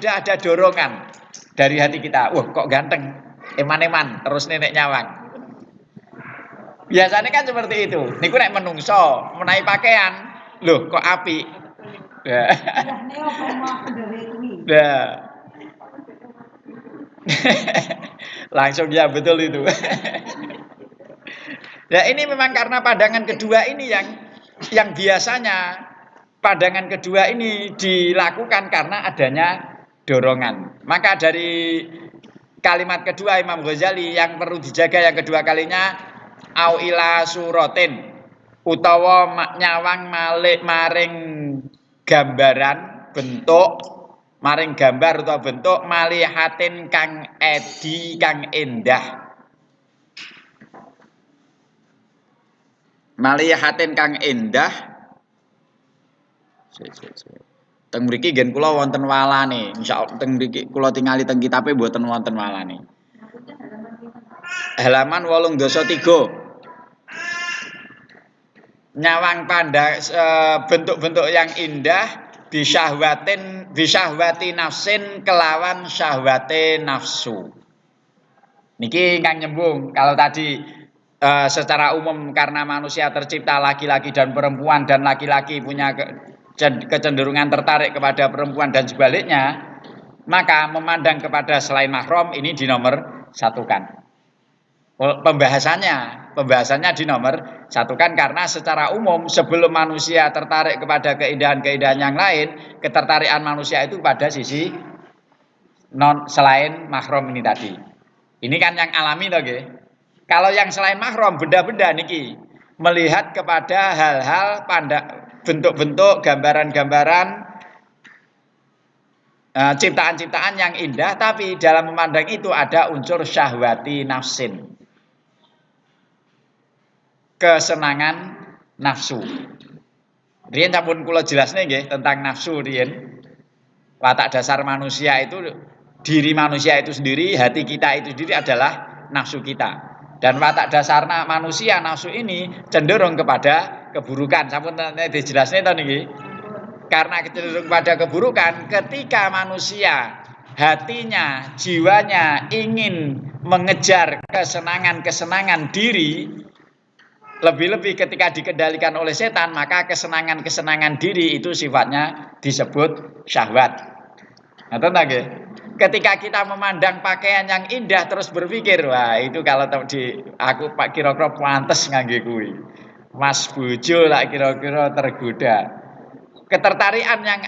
sudah ada dorongan dari hati kita. Wah, kok ganteng, eman-eman, terus nenek nyawang. Biasanya kan seperti itu. Niku nek menungso, menaik pakaian, loh kok api. Nah. Langsung ya betul itu. Ya ini memang karena pandangan kedua ini yang biasanya pandangan kedua ini dilakukan karena adanya dorongan. Maka dari kalimat kedua Imam Ghazali yang perlu dijaga yang kedua kalinya au ila suratin utawa nyawang malik maring gambaran bentuk maring gambar utawa bentuk malihatin kang edi kang endah. Malihatin kang endah. Teng mriki ngen kula wonten walane. Insyaallah teng mriki kula tingali teng kitabe mboten wonten walane. Halaman 823. Nyawang pandang bentuk-bentuk yang indah bisyahwati nafsin kelawan syahwate nafsu. Niki kang nyembung kalau tadi secara umum karena manusia tercipta laki-laki dan perempuan dan laki-laki punya kecenderungan tertarik kepada perempuan dan sebaliknya, maka memandang kepada selain mahram ini dinomor satukan. Pembahasannya dinomor satukan karena secara umum sebelum manusia tertarik kepada keindahan-keindahan yang lain, ketertarikan manusia itu pada sisi selain mahram ini tadi. Ini kan yang alami loh, nggih. Kalau yang selain mahram benda-benda niki melihat kepada hal-hal bentuk-bentuk gambaran-gambaran ciptaan-ciptaan yang indah, tapi dalam memandang itu ada unsur syahwati nafsin, kesenangan nafsu. Riyen sampun kula jelasne nggih tentang nafsu riyen. Watak dasar manusia itu, diri manusia itu sendiri, hati kita itu sendiri adalah nafsu kita. Dan watak dasar manusia nafsu ini cenderung kepada keburukan. Sampun dijelasne to niki. Karena cenderung kepada keburukan, ketika manusia hatinya, jiwanya ingin mengejar kesenangan-kesenangan diri, lebih-lebih ketika dikendalikan oleh setan, maka kesenangan-kesenangan diri itu sifatnya disebut syahwat. Ngoten nggih? Ketika kita memandang pakaian yang indah terus berpikir, wah itu kalau aku Pak kira-kira pantes ngangge kuwi. Mas bojo lah kira-kira tergoda. Ketertarikan yang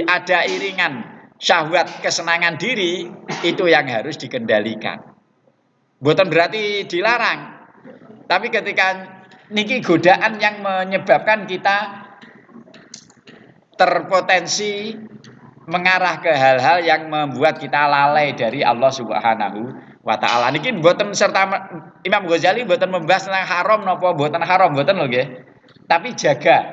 ada iringan syahwat kesenangan diri itu yang harus dikendalikan. Bukan berarti dilarang. Tapi ketika niki godaan yang menyebabkan kita terpotensi mengarah ke hal-hal yang membuat kita lalai dari Allah Subhanahu wa taala. Niki mboten serta Imam Ghazali mboten membahas tentang haram napa mboten haram, mboten lho nggih. Tapi jaga.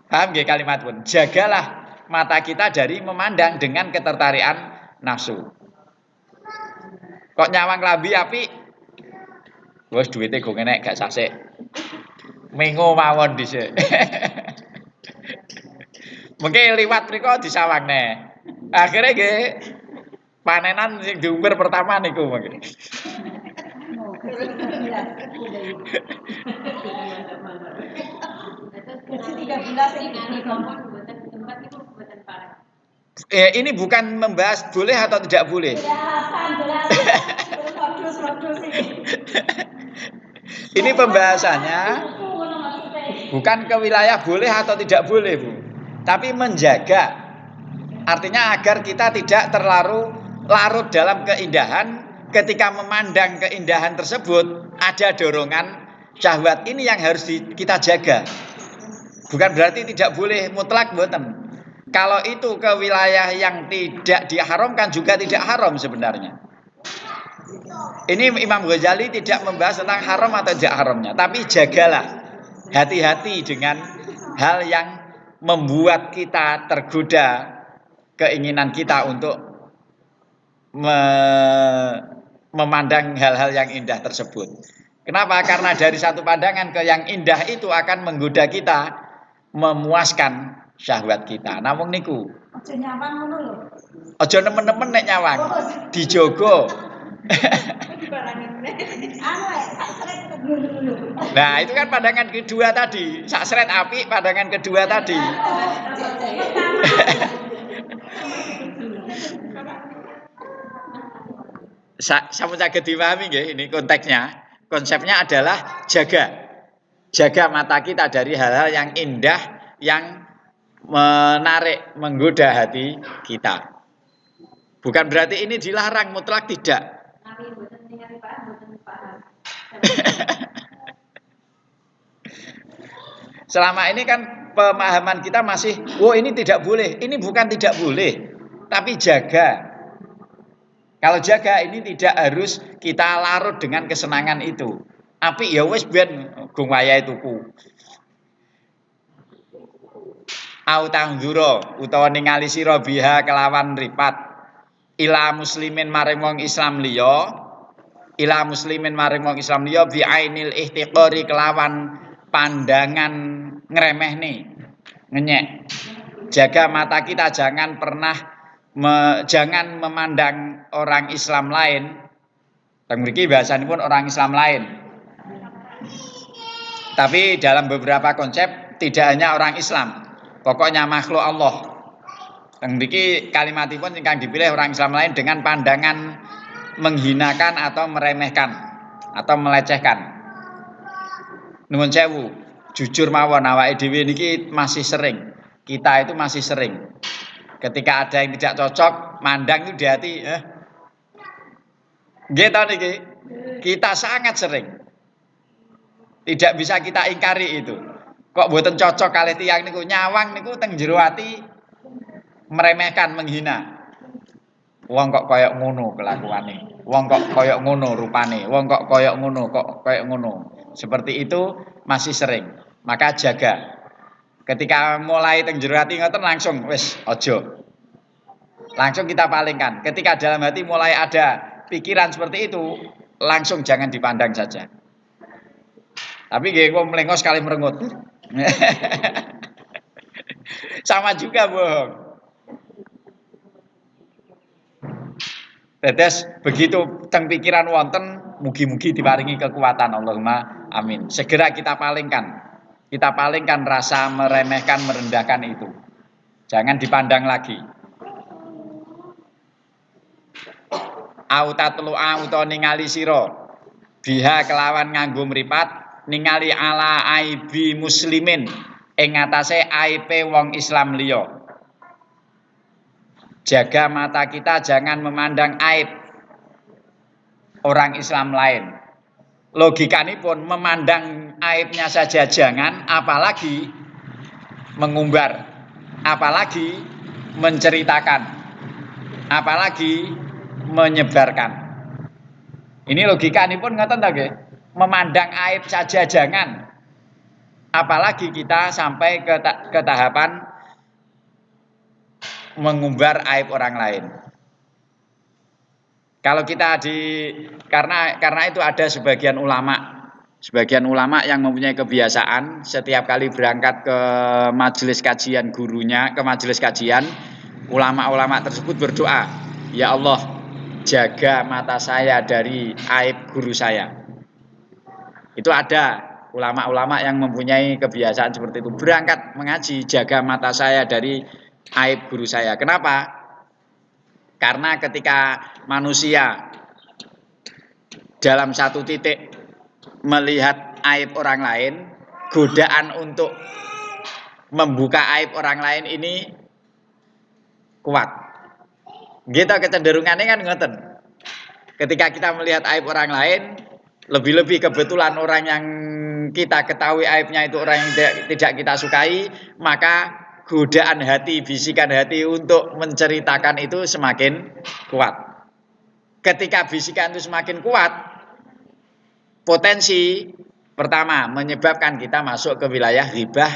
Paham nggih kalimat pun? Jagalah mata kita dari memandang dengan ketertarikan nafsu. Kok nyawang lambi apik? Wes duwite go enek gak sasik. Mengo mawon dhisik. Mungkin liwat mriko disawangne. Akhirnya nggih panenan sing diumper pertama niku mungkin. Ini bukan membahas boleh atau tidak boleh. Ini pembahasannya bukan ke wilayah boleh atau tidak boleh, Bu. Tapi menjaga, artinya agar kita tidak terlalu larut dalam keindahan. Ketika memandang keindahan tersebut ada dorongan syahwat, ini yang harus kita jaga. Bukan berarti tidak boleh mutlak, mboten. Kalau itu ke wilayah yang tidak diharamkan juga tidak haram sebenarnya. Ini Imam Ghazali tidak membahas tentang haram atau tidak haramnya, tapi jagalah, hati-hati dengan hal yang membuat kita tergoda keinginan kita untuk memandang hal-hal yang indah tersebut. Kenapa? Karena dari satu pandangan ke yang indah itu akan menggoda kita, memuaskan syahwat kita. Namung niku. Aja nyawang ngono lho. Aja nemen-nemen nek nyawang. Dijogo. Nah, itu kan pandangan kedua tadi. Sak sret api pandangan kedua tadi. Sama saged dipahami nggih, ini konteksnya. Konsepnya adalah jaga mata kita dari hal-hal yang indah, yang menarik, menggoda hati kita. Bukan berarti ini dilarang, mutlak tidak. Selama ini kan pemahaman kita masih, ini tidak boleh. Ini bukan tidak boleh, tapi jaga. Kalau jaga ini tidak harus kita larut dengan kesenangan itu. Apik ya wis ben gung wayahe tuku. Au tangzura utawa ningali sira biha kelawan ripat ila muslimin maring wong Islam liya, ila muslimin maring wong Islam liya bi ainil ihtiqari kelawan pandangan ngremehne, ngenyek. Jaga mata kita, jangan pernah jangan memandang orang Islam lain. Teng mriki bahasanipun orang Islam lain. Tapi dalam beberapa konsep tidak hanya orang Islam, pokoknya makhluk Allah. Teng mriki kalimatipun ingkang dipilih orang Islam lain dengan pandangan menghinakan atau meremehkan atau melecehkan. Nuwun sewu, jujur mawon awake dhewe niki masih sering. Kita itu masih sering. Ketika ada yang tidak cocok, mandang itu di hati, gitu niki. Kita sangat sering. Tidak bisa kita ingkari itu. Kok mboten cocok kalih tiyang niku, nyawang niku teng jero ati meremehkan, menghina. Wong kok koyok ngono kelakuane. Wong kok koyok ngono rupane. Wong kok koyok ngono, kok koyok ngono. Seperti itu masih sering. Maka jaga. Ketika mulai teng jero ati ngoten langsung wis aja. Langsung kita palingkan. Ketika dalam hati mulai ada pikiran seperti itu, langsung jangan dipandang saja. Tapi nggih kok mlengos sekali merengut. Sama juga, Bung. Tetes begitu teng pikiran wonten, mugi-mugi diparingi kekuatan, Allahumma amin. Segera kita palingkan. Kita palingkan rasa meremehkan, merendahkan itu. Jangan dipandang lagi. Autatlu'a utawa ningali sira biha kelawan nganggo mripat ningali ala aibi muslimin ing atase aibe wong Islam liya. Jaga mata kita jangan memandang aib orang Islam lain. Logikanipun memandang aibnya saja jangan, apalagi mengumbar, apalagi menceritakan, apalagi menyebarkan. Ini logikanipun ngoten ta nggih? Memandang aib saja jangan. Apalagi kita sampai ke tahapan mengumbar aib orang lain. Kalau kita karena itu ada sebagian ulama yang mempunyai kebiasaan setiap kali berangkat ke majelis kajian gurunya, ke majelis kajian, ulama-ulama tersebut berdoa, "Ya Allah, jaga mata saya dari aib guru saya." Itu ada ulama-ulama yang mempunyai kebiasaan seperti itu. Berangkat mengaji, jaga mata saya dari aib guru saya. Kenapa? Karena ketika manusia dalam satu titik melihat aib orang lain, godaan untuk membuka aib orang lain ini kuat. Gitu kecenderungannya kan ngoten. Ketika kita melihat aib orang lain, lebih-lebih kebetulan orang yang kita ketahui aibnya itu orang yang tidak kita sukai, maka godaan hati, bisikan hati untuk menceritakan itu semakin kuat. Ketika bisikan itu semakin kuat, potensi pertama menyebabkan kita masuk ke wilayah ghibah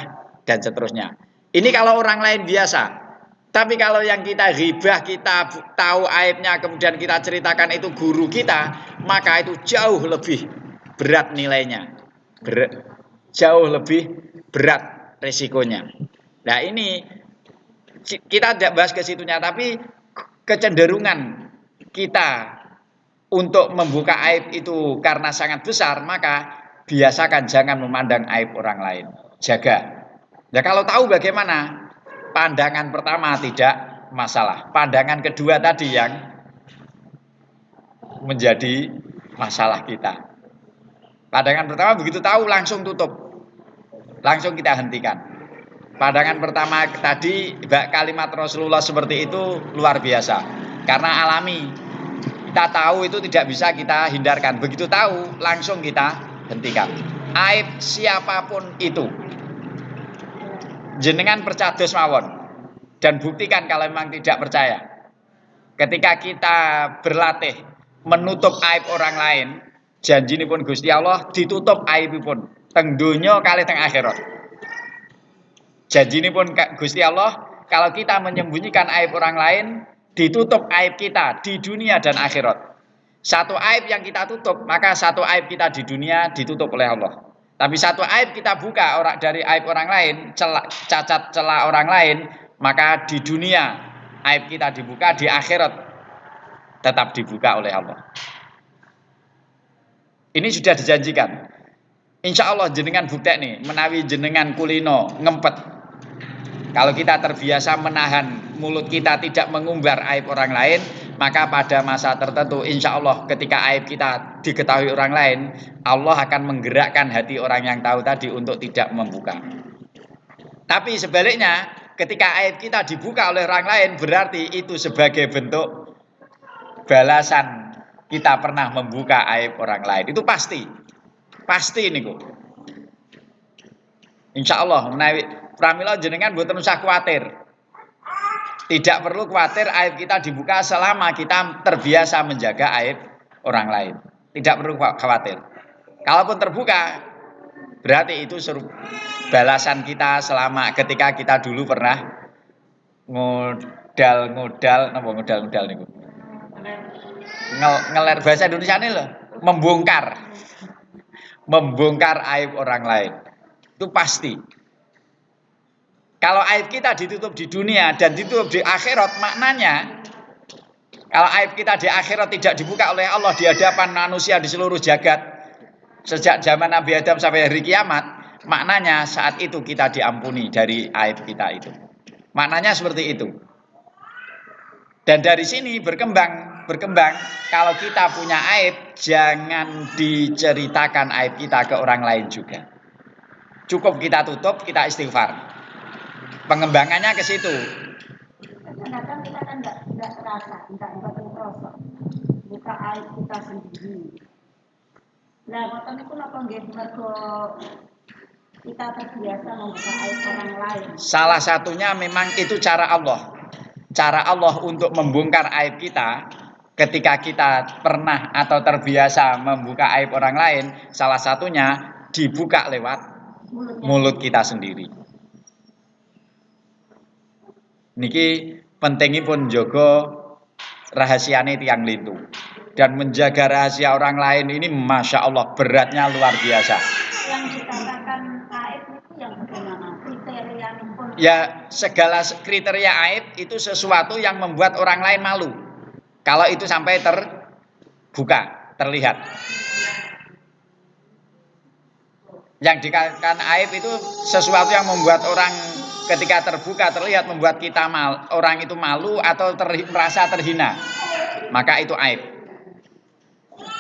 dan seterusnya. Ini kalau orang lain biasa. Tapi kalau yang kita ghibah, kita tahu aibnya, kemudian kita ceritakan itu guru kita, maka itu jauh lebih berat nilainya. Jauh lebih berat resikonya. Nah ini kita tidak bahas ke situnya, tapi kecenderungan kita untuk membuka aib itu karena sangat besar, maka biasakan jangan memandang aib orang lain. Jaga. Nah kalau tahu bagaimana, pandangan pertama tidak masalah. Pandangan kedua tadi yang menjadi masalah kita. Pandangan pertama begitu tahu langsung tutup. Langsung kita hentikan. Pandangan pertama tadi kalimat Rasulullah seperti itu luar biasa. Karena alami. Kita tahu itu tidak bisa kita hindarkan. Begitu tahu langsung kita hentikan. Aib siapapun itu. Jenengan percados mawon dan buktikan kalau memang tidak percaya. Ketika kita berlatih menutup aib orang lain, janji ini pun Gusti Allah ditutup aib pun teng donya kali teng akhirat. Janji ini pun Gusti Allah kalau kita menyembunyikan aib orang lain, ditutup aib kita di dunia dan akhirat. Satu aib yang kita tutup, maka satu aib kita di dunia ditutup oleh Allah. Tapi satu aib kita buka dari aib orang lain, cacat celah orang lain, maka di dunia aib kita dibuka, di akhirat tetap dibuka oleh Allah. Ini sudah dijanjikan. Insya Allah jenengan bukti nih, menawi jenengan kulino ngempet. Kalau kita terbiasa menahan mulut kita tidak mengumbar aib orang lain, maka pada masa tertentu insya Allah ketika aib kita diketahui orang lain, Allah akan menggerakkan hati orang yang tahu tadi untuk tidak membuka. Tapi sebaliknya ketika aib kita dibuka oleh orang lain, berarti itu sebagai bentuk balasan kita pernah membuka aib orang lain. Itu pasti ini kok. Insya Allah pramila jenengan mboten usah kuatir. Tidak perlu khawatir aib kita dibuka selama kita terbiasa menjaga aib orang lain. Tidak perlu khawatir. Kalaupun terbuka, berarti itu balasan kita selama ketika kita dulu pernah ngodal niku. Ngeler bahasa Indonesia ini loh, membongkar aib orang lain. Itu pasti. Kalau aib kita ditutup di dunia dan ditutup di akhirat, maknanya kalau aib kita di akhirat tidak dibuka oleh Allah di hadapan manusia di seluruh jagat sejak zaman Nabi Adam sampai hari kiamat, maknanya saat itu kita diampuni dari aib kita itu. Maknanya seperti itu. Dan dari sini berkembang kalau kita punya aib, jangan diceritakan aib kita ke orang lain juga. Cukup kita tutup, kita istighfar. Pengembangannya ke situ. Kadang-kadang kita kan nggak terasa, nggak terasa buka aib kita sendiri. Nah, ngoten niku napa nggih mergo kita terbiasa membuka aib orang lain. Salah satunya memang itu cara Allah. Cara Allah untuk membongkar aib kita ketika kita pernah atau terbiasa membuka aib orang lain, salah satunya dibuka lewat mulut kita sendiri. Niki pentingipun jaga rahasiane tiyang lintu dan menjaga rahasia orang lain ini masya Allah beratnya luar biasa. Yang dikatakan aib itu yang bagaimana kriteria pun? Ya segala kriteria aib itu sesuatu yang membuat orang lain malu. Kalau itu sampai terbuka, terlihat. Yang dikatakan aib itu sesuatu yang membuat orang ketika terbuka terlihat membuat kita orang itu malu atau merasa terhina, maka itu aib.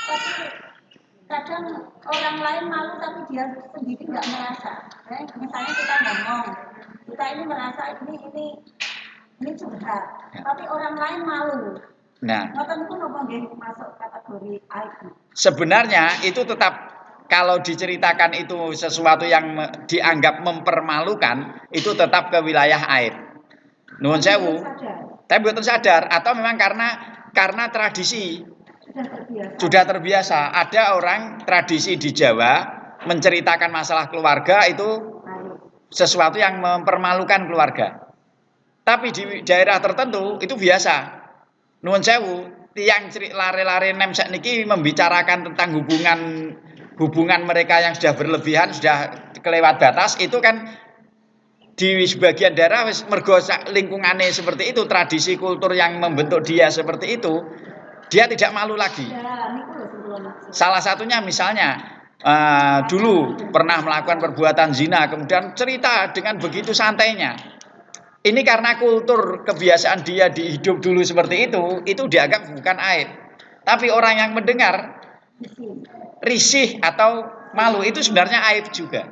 Tapi kadang orang lain malu tapi dia sendiri nggak merasa. Misalnya kita ngomong, kita ini merasa ini curhat, tapi orang lain malu. Nah, ngoten niku napa nggih masuk kategori aib? Sebenarnya itu tetap. Kalau diceritakan itu sesuatu yang dianggap mempermalukan, itu tetap ke wilayah aib. Nuwun sewu. Tapi betul sadar atau memang karena tradisi sudah terbiasa. Ada orang tradisi di Jawa menceritakan masalah keluarga itu sesuatu yang mempermalukan keluarga. Tapi di daerah tertentu itu biasa. Nuwun sewu, tiyang lare-lare nem sakniki membicarakan tentang hubungan mereka yang sudah berlebihan, sudah kelewat batas, itu kan di sebagian daerah wis mergo lingkungannya seperti itu, tradisi kultur yang membentuk dia seperti itu, dia tidak malu lagi. Ya, niku lho sing kula maksud. Salah satunya misalnya dulu pernah melakukan perbuatan zina, kemudian cerita dengan begitu santainya. Ini karena kultur kebiasaan dia di hidup dulu seperti itu dianggap bukan aib. Tapi orang yang mendengar risih atau malu itu sebenarnya aib juga.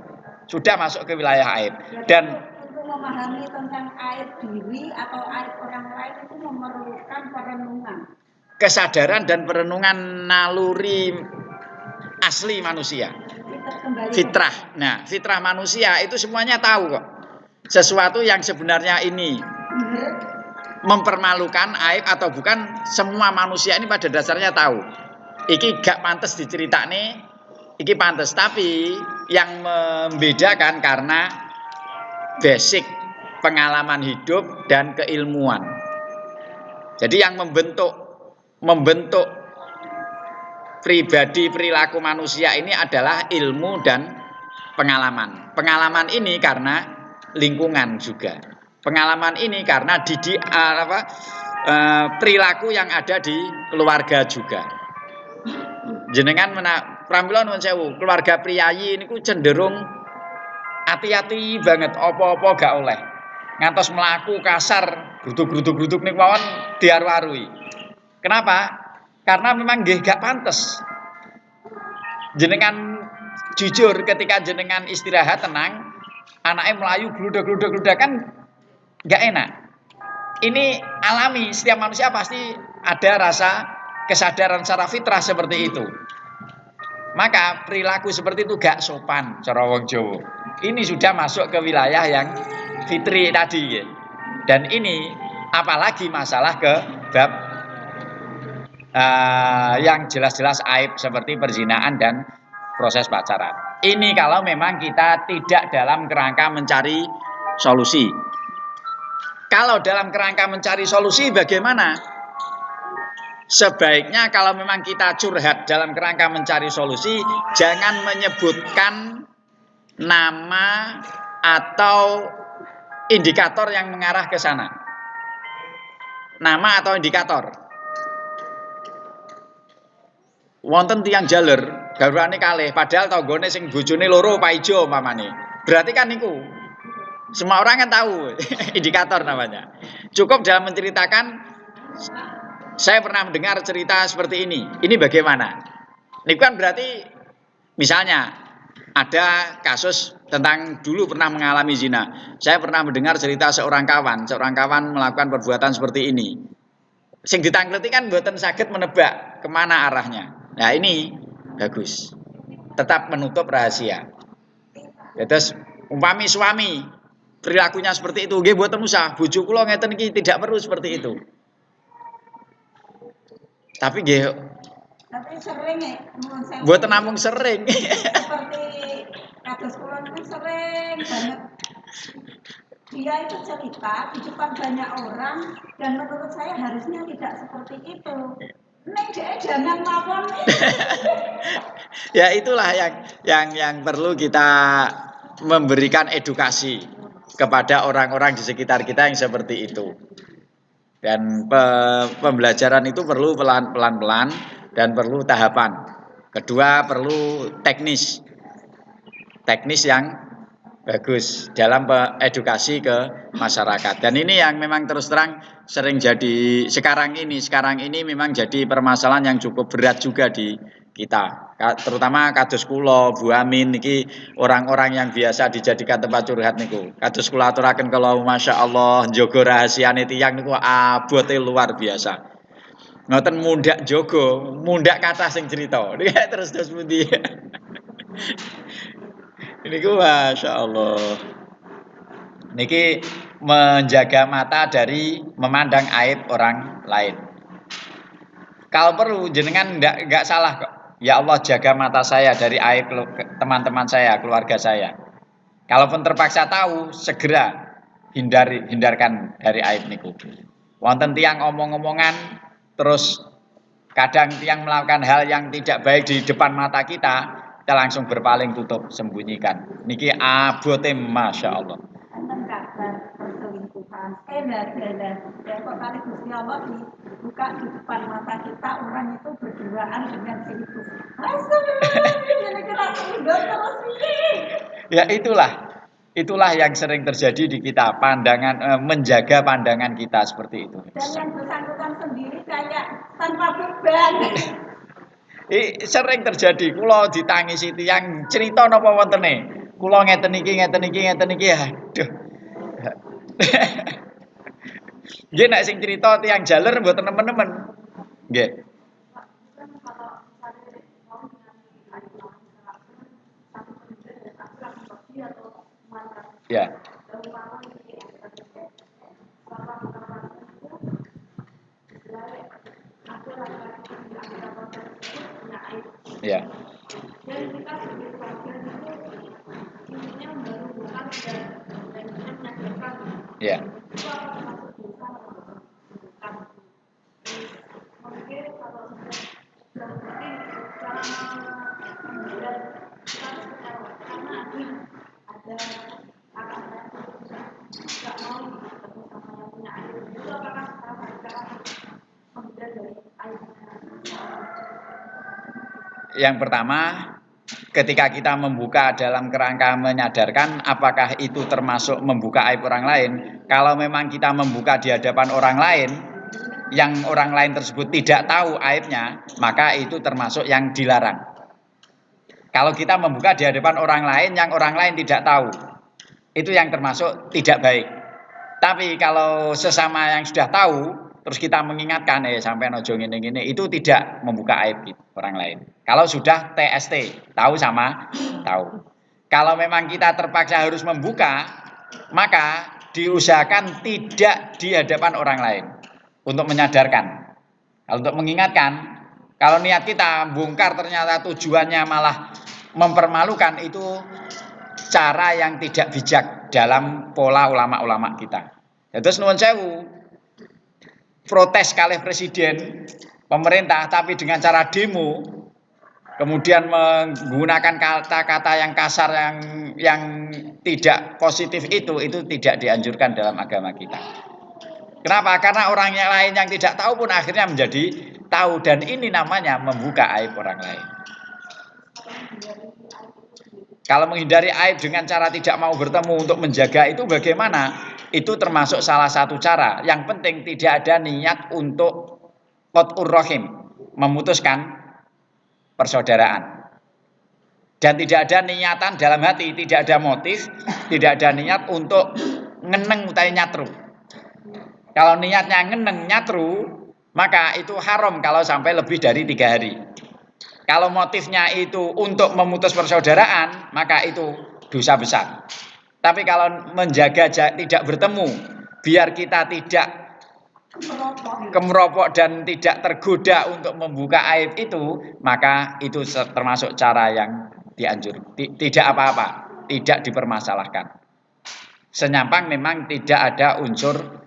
Sudah masuk ke wilayah aib. Dan untuk memahami tentang aib diri atau aib orang lain itu memerlukan perenungan. Kesadaran dan perenungan naluri asli manusia. Fitrah. Nah, fitrah manusia itu semuanya tahu kok. Sesuatu yang sebenarnya ini mempermalukan aib atau bukan, semua manusia ini pada dasarnya tahu. Iki gak pantas diceritane, iki pantas, tapi yang membedakan karena basic pengalaman hidup dan keilmuan. Jadi yang membentuk pribadi perilaku manusia ini adalah ilmu dan pengalaman. Pengalaman ini karena lingkungan juga. Pengalaman ini karena perilaku yang ada di keluarga juga. Jenengan pramila nuwun sewu, keluarga priyayi niku cenderung hati-hati banget, apa-apa gak oleh. Ngantos melaku kasar, gruduk-gruduk niku mawon diaru-arui. Kenapa? Karena memang nggih gak pantes. Jenengan jujur ketika jenengan istirahat tenang, anaknya melayu gludak kan gak enak. Ini alami, setiap manusia pasti ada rasa kesadaran secara fitrah seperti itu. Maka perilaku seperti itu gak sopan cara wong Jawa. Ini sudah masuk ke wilayah yang fitri tadi ya. Dan ini apalagi masalah ke bab yang jelas-jelas aib seperti perzinaan dan proses pacaran. Ini kalau memang kita tidak dalam kerangka mencari solusi. Kalau dalam kerangka mencari solusi bagaimana? Sebaiknya kalau memang kita curhat dalam kerangka mencari solusi, jangan menyebutkan nama atau indikator yang mengarah ke sana. Nama atau indikator. Wonten tiang jalur, garwane kalih, padahal tanggane sing bojone loro paijo umpamane. Berarti kan niku semua orang kan tahu indikator namanya. Cukup dalam menceritakan, saya pernah mendengar cerita seperti ini. Ini bagaimana? Ini kan berarti misalnya ada kasus tentang dulu pernah mengalami zina. Saya pernah mendengar cerita seorang kawan melakukan perbuatan seperti ini. Sing ditangkleti kan mboten saged menebak kemana arahnya. Nah ini bagus. Tetap menutup rahasia. Ya, terus umpami suami perilakunya seperti itu, nggih mboten usah, bojo kula ngeten iki tidak perlu seperti itu. Tapi nggih sering ya, mboten namung sering. Seperti kados kula niku sering banget. Dia itu cerita di depan banyak orang dan menurut saya harusnya tidak seperti itu. Nek jangan mawon. Ya itulah yang perlu kita memberikan edukasi kepada orang-orang di sekitar kita yang seperti itu. Dan pembelajaran itu perlu pelan-pelan dan perlu tahapan. Kedua perlu teknis yang bagus dalam edukasi ke masyarakat. Dan ini yang memang terus terang sering jadi sekarang ini memang jadi permasalahan yang cukup berat juga di kita. Terutama kados kula Bu Amin niki orang-orang yang biasa dijadikan tempat curhat niku. Kados kula aturaken kalau Masya Allah njogo rahasiane tiyang niku abote luar biasa. Ngoten mundak jogo, mundak kata sing cerita. Terus pundi. Niku Masya Allah. Niki menjaga mata dari memandang aib orang lain. Kalau perlu jenengan enggak salah kok. Ya Allah jaga mata saya dari aib teman-teman saya, keluarga saya. Kalaupun terpaksa tahu, segera hindarkan dari aib niku. Wonten tiang omong-omongan, terus kadang tiang melakukan hal yang tidak baik di depan mata kita langsung berpaling tutup, sembunyikan. Niki abote Masya Allah. Dan kok kali Gusti Allah dibuka di depan mata kita, orang itu berduaan dengan si itu. Astagfirullahaladzim, ini kira udah terus ini. Ya itulah yang sering terjadi di kita, menjaga pandangan kita seperti itu. Dan yang bersangkutan sendiri kayak tanpa beban. Sering terjadi. Kula ditangisi tiyang cerita napa wontene. Kula ngeten iki aduh. Nggih nek sing cerita tiyang jaler mboten nemen-nemen. Nggih. Ya. Ya. Ya. Yang pertama, ketika kita membuka dalam kerangka menyadarkan apakah itu termasuk membuka aib orang lain. Kalau memang kita membuka di hadapan orang lain, yang orang lain tersebut tidak tahu aibnya, maka itu termasuk yang dilarang. Kalau kita membuka di hadapan orang lain yang orang lain tidak tahu, itu yang termasuk tidak baik. Tapi kalau sesama yang sudah tahu, terus kita mengingatkan, sampai nojo ngene-ngene, itu tidak membuka aib orang lain. Kalau sudah TST, tahu sama tahu. Kalau memang kita terpaksa harus membuka, maka diusahakan tidak di hadapan orang lain untuk menyadarkan. Kalau untuk mengingatkan, kalau niat kita bongkar ternyata tujuannya malah mempermalukan, itu cara yang tidak bijak dalam pola ulama-ulama kita. Terus nuwun sewu, protes kalih presiden pemerintah tapi dengan cara demo, kemudian menggunakan kata-kata yang kasar yang tidak positif, itu tidak dianjurkan dalam agama kita. Kenapa? Karena orang yang lain yang tidak tahu pun akhirnya menjadi tahu, dan ini namanya membuka aib orang lain. Kalau menghindari aib dengan cara tidak mau bertemu untuk menjaga itu bagaimana? Itu termasuk salah satu cara. Yang penting tidak ada niat untuk qat'ur rahim, memutuskan persaudaraan. Dan tidak ada niatan dalam hati, tidak ada motif, tidak ada niat untuk ngeneng utawi nyatru. Kalau niatnya ngeneng nyatru, maka itu haram kalau sampai lebih dari 3 hari. Kalau motifnya itu untuk memutus persaudaraan, maka itu dosa besar. Tapi kalau menjaga tidak bertemu, biar kita tidak kemeropok dan tidak tergoda untuk membuka aib itu, maka itu termasuk cara yang dianjur. Tidak apa-apa, tidak dipermasalahkan. Senyampang memang tidak ada unsur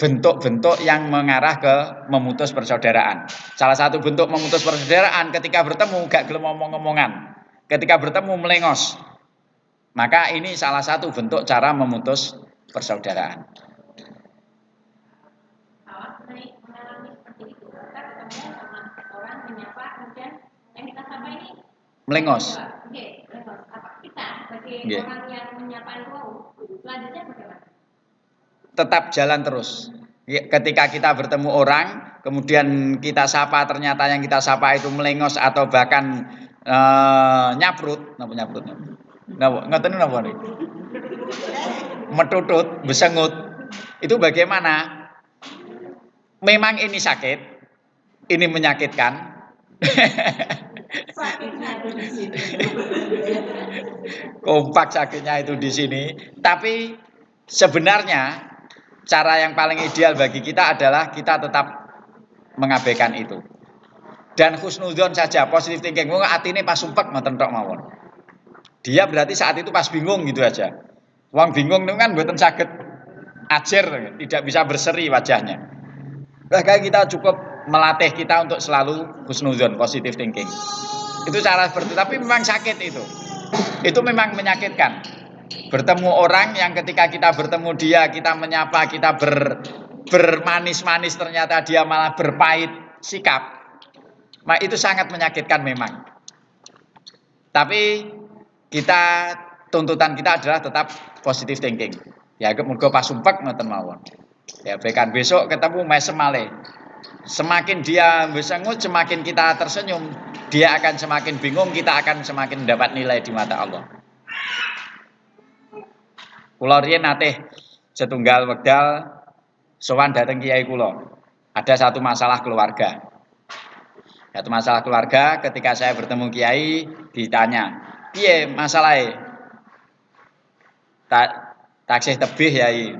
bentuk-bentuk yang mengarah ke memutus persaudaraan. Salah satu bentuk memutus persaudaraan ketika bertemu gak gelem omong-omongan, ketika bertemu melengos, maka ini salah satu bentuk cara memutus persaudaraan. Melengos. Orang yang menyapa itu selanjutnya bagaimana? Tetap jalan terus. Ketika kita bertemu orang, kemudian kita sapa, ternyata yang kita sapa itu melengos atau bahkan nyaprut, metutut, besengut, itu bagaimana? Memang ini sakit, ini menyakitkan. Kompak sakitnya itu di sini, tapi sebenarnya cara yang paling ideal bagi kita adalah kita tetap mengabaikan itu. Dan husnudzon saja, positive thinking. Wong atine pas sumpek ngoten tok mawon. Dia berarti saat itu pas bingung gitu aja. Wong bingung itu kan mboten saged ajer, tidak bisa berseri wajahnya. Maka kita cukup melatih kita untuk selalu husnudzon, positive thinking. Itu cara seperti itu, tapi memang sakit itu. Itu memang menyakitkan. Bertemu orang yang ketika kita bertemu dia, kita menyapa, kita bermanis-manis, ternyata dia malah berpahit sikap. Itu sangat menyakitkan memang. Tapi tuntutan kita adalah tetap positive thinking. Ya, muga pas sumpek ngoten mawon. Ya, bahkan besok ketemu mesem malih. Semakin dia besengut, semakin kita tersenyum, dia akan semakin bingung, kita akan semakin mendapat nilai di mata Allah. Kula riyen nate setunggal wekdal sowan dhateng kiai kula. Ada satu masalah keluarga. Satu masalah keluarga, ketika saya bertemu kiai ditanya, "Piye masalahe?" Taksih tebih yai,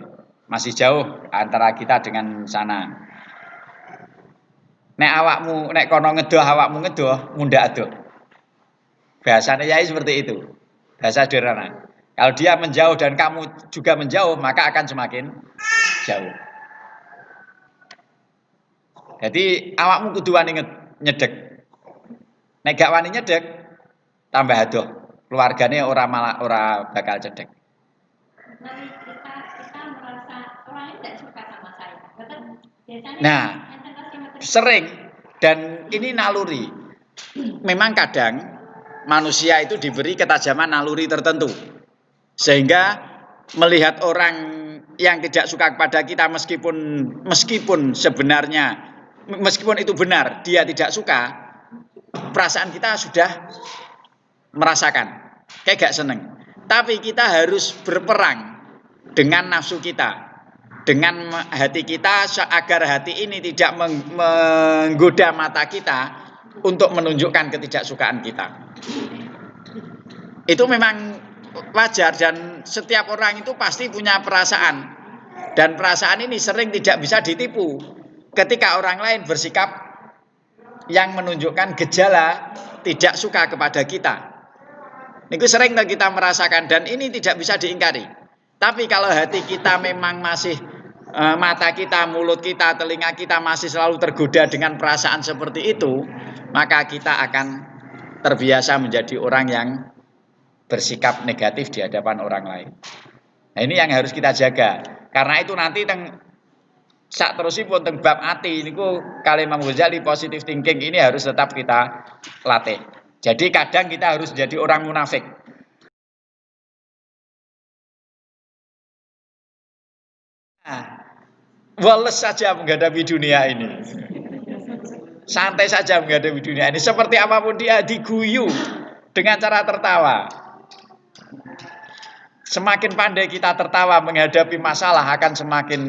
masih jauh antara kita dengan sana. Nek kono ngedoh awakmu ngedoh, mundhak adoh. Bahasanya yai seperti itu. Bahasa sederhana. Kalau dia menjauh dan kamu juga menjauh, maka akan semakin jauh. Jadi awakmu kudu wani nyedek. Nek gak wani nyedek, tambah adoh. Keluargane ora bakal cedek. Kita merasa orang ini tidak suka sama saya. Biasanya nah, sering, dan ini naluri. Memang kadang manusia itu diberi ketajaman naluri tertentu, sehingga melihat orang yang tidak suka kepada kita, meskipun sebenarnya meskipun itu benar dia tidak suka, perasaan kita sudah merasakan kayak gak seneng. Tapi kita harus berperang dengan nafsu kita, dengan hati kita, agar hati ini tidak menggoda mata kita untuk menunjukkan ketidaksukaan kita. Itu memang wajar, dan setiap orang itu pasti punya perasaan, dan perasaan ini sering tidak bisa ditipu. Ketika orang lain bersikap yang menunjukkan gejala tidak suka kepada kita, itu sering kita merasakan, dan ini tidak bisa diingkari. Tapi kalau hati kita memang masih mata kita, mulut kita, telinga kita masih selalu tergoda dengan perasaan seperti itu, maka kita akan terbiasa menjadi orang yang bersikap negatif di hadapan orang lain. Nah, ini yang harus kita jaga. Karena itu nanti sak terusipun teng bab ati niku kali Imam Ghazali positive thinking ini harus tetap kita latih. Jadi kadang kita harus jadi orang munafik. Wales saja menghadapi dunia ini. Santai saja menghadapi dunia ini. Seperti apapun dia diguyu dengan cara tertawa. Semakin pandai kita tertawa menghadapi masalah, akan semakin